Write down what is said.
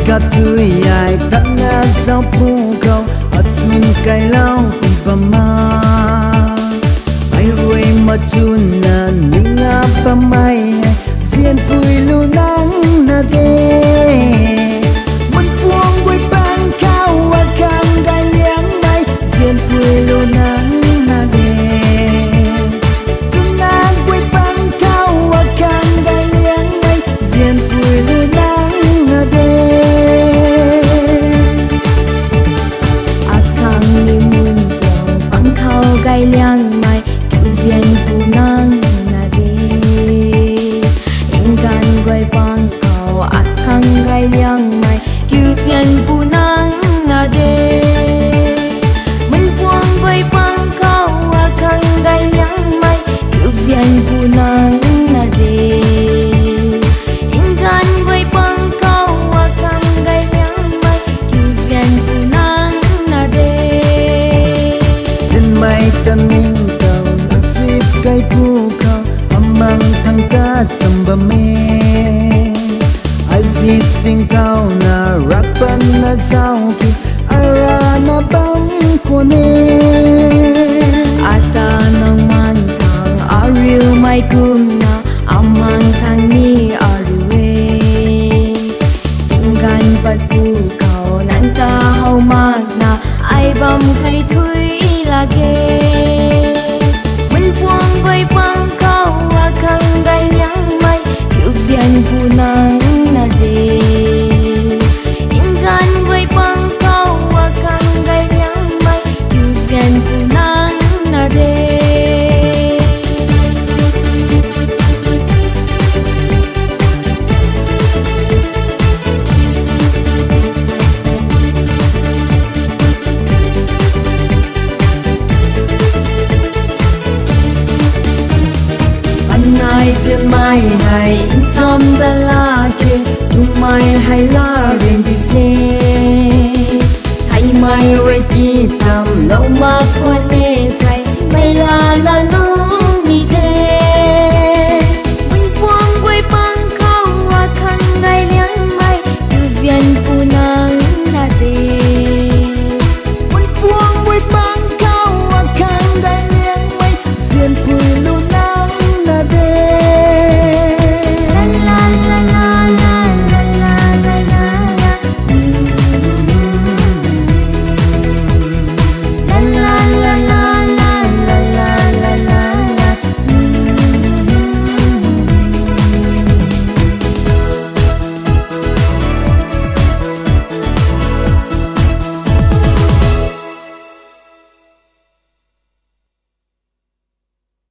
ka tui ai tan na zau pu kau atsun kai lau pi pa ma ai ruai ma chun na ninga pa mai xiên pui lu nắng na de mun puang bui pan kau wa kang gai liang mai xiên pui lu nắng na de gai liang mai kiu zian pu nang na de ingan goi pang kau at khang gai liang mai kiu zian pu nang na de mun puang goi pang kau at khang gai liang mai kiu zian pu nang na de ingan goi pang kau at khang gai liang mai kiu zian pu nang na de mai tan ning kau nasib kai pu kau amang thang ka samba me azip sing kau na rak pan na sao ki ara na bang ko ne ata nang man thang ariu mai kum na amang thang ni arue tingan pat pu kau nan ta hau mak na ai bam kai thui lage mun puang goi pang kau akang gai liang mai kiu zian pu nang na de ingan goi pang kau akang gai liang mai kiu zian pu nang na de ai xiên mai hay thom da la ke chung mai hay la riêng đi thế thay mai rồi chi tầm lâu mà quan mê thay mai là lu